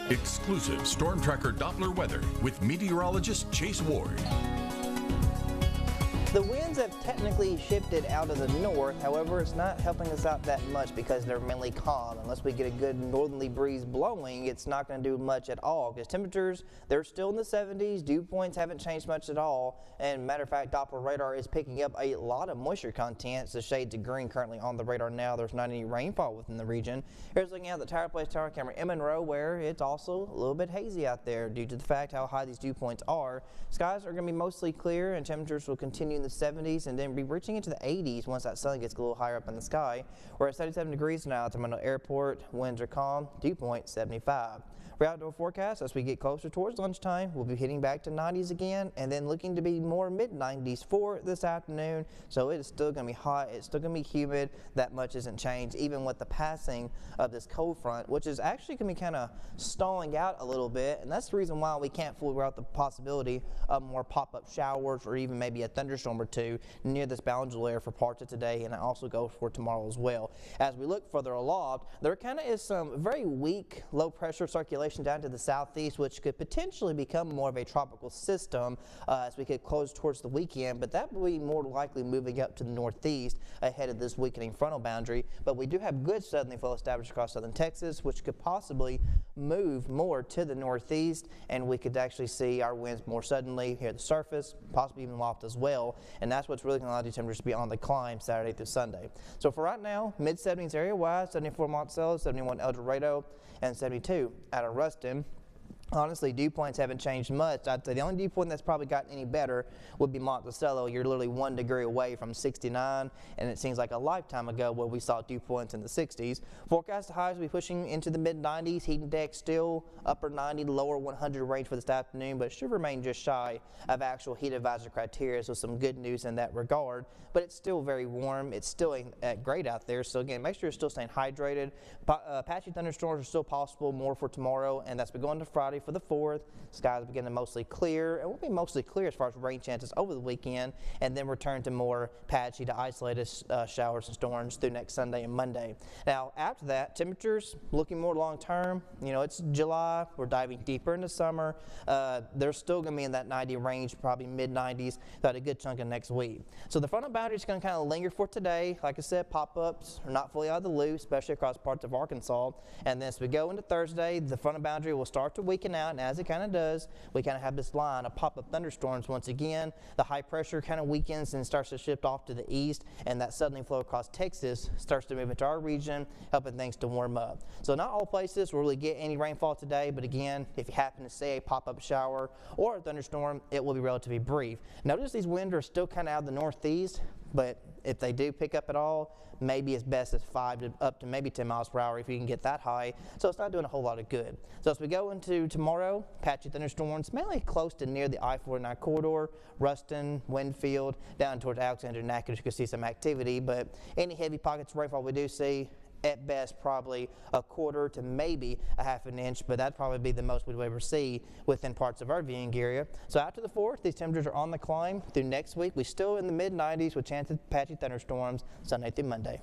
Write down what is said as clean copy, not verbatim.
Exclusive Storm Tracker Doppler weather with meteorologist Chase Ward. The winds have technically shifted out of the north, however it's not helping us out that much because they're mainly calm. Unless we get a good northerly breeze blowing, it's not going to do much at all because temperatures, they're still in the 70s, dew points haven't changed much at all, and matter of fact Doppler radar is picking up a lot of moisture content. It's the shades of green currently on the radar now. There's not any rainfall within the region. Here's looking at the Tower Place Tower camera in Monroe, where it's also a little bit hazy out there due to the fact how high these dew points are. Skies are going to be mostly clear and temperatures will continue in the 70s and then be reaching into the 80s once that sun gets a little higher up in the sky. We're at 77 degrees now at the Monroe Airport. Winds are calm, dew point 75. For outdoor forecast, as we get closer towards lunchtime, we'll be hitting back to 90s again and then looking to be more mid-90s for this afternoon. So it is still going to be hot. It's still going to be humid. That much isn't changed even with the passing of this cold front, which is actually going to be kind of stalling out a little bit. And that's the reason why we can't fully rule out the possibility of more pop-up showers or even maybe a thunderstorm or two near this boundary layer for parts of today, and I also go for tomorrow as well. As we look further aloft, there kind of is some very weak low pressure circulation down to the southeast, which could potentially become more of a tropical system as we get close towards the weekend, but that will be more likely moving up to the northeast ahead of this weakening frontal boundary. But we do have good southerly flow established across southern Texas, which could possibly move more to the northeast, and we could actually see our winds more suddenly here at the surface, possibly even aloft as well, and that's what's really going to allow these temperatures to be on the climb Saturday through Sunday. So for right now, mid-70s area-wise, 74 Monticello, 71 El Dorado, and 72 out of Ruston. Honestly, dew points haven't changed much. I'd say the only dew point that's probably gotten any better would be Monticello. You're literally 1 degree away from 69, and it seems like a lifetime ago where we saw dew points in the 60s. Forecast highs will be pushing into the mid-90s. Heat index still upper 90 to lower 100 range for this afternoon, but it should remain just shy of actual heat advisory criteria, so some good news in that regard. But it's still very warm. It's still great out there, so again, make sure you're still staying hydrated. Patchy thunderstorms are still possible, more for tomorrow, and that's been going to Friday for the 4th. Skies begin to mostly clear, and will be mostly clear as far as rain chances over the weekend, and then return to more patchy to isolated showers and storms through next Sunday and Monday. Now, after that, temperatures looking more long term. You know, it's July. We're diving deeper into summer. They're still going to be in that 90 range, probably mid-90s, throughout a good chunk of next week. So the frontal boundary is going to kind of linger for today. Like I said, pop-ups are not fully out of the loop, especially across parts of Arkansas. And then as we go into Thursday, the frontal boundary will start to weaken out, and as it kind of does, we kind of have this line of pop-up thunderstorms once again. The high pressure kind of weakens and starts to shift off to the east, and that southerly flow across Texas starts to move into our region, helping things to warm up. So not all places will really get any rainfall today, but again, if you happen to see a pop-up shower or a thunderstorm, it will be relatively brief. Notice these winds are still kind of out of the northeast, but if they do pick up at all, maybe as best as 5 to up to maybe 10 miles per hour if you can get that high. So it's not doing a whole lot of good. So as we go into tomorrow, patchy thunderstorms, mainly close to near the I-49 corridor, Ruston, Winfield, down towards Alexander and Natchitoches, you can see some activity, but any heavy pockets of rainfall we do see, at best probably a quarter to maybe a half an inch, but that'd probably be the most we'd ever see within parts of our viewing area. So after the 4th, these temperatures are on the climb through next week. We're still in the mid-90s with chances of patchy thunderstorms Sunday through Monday.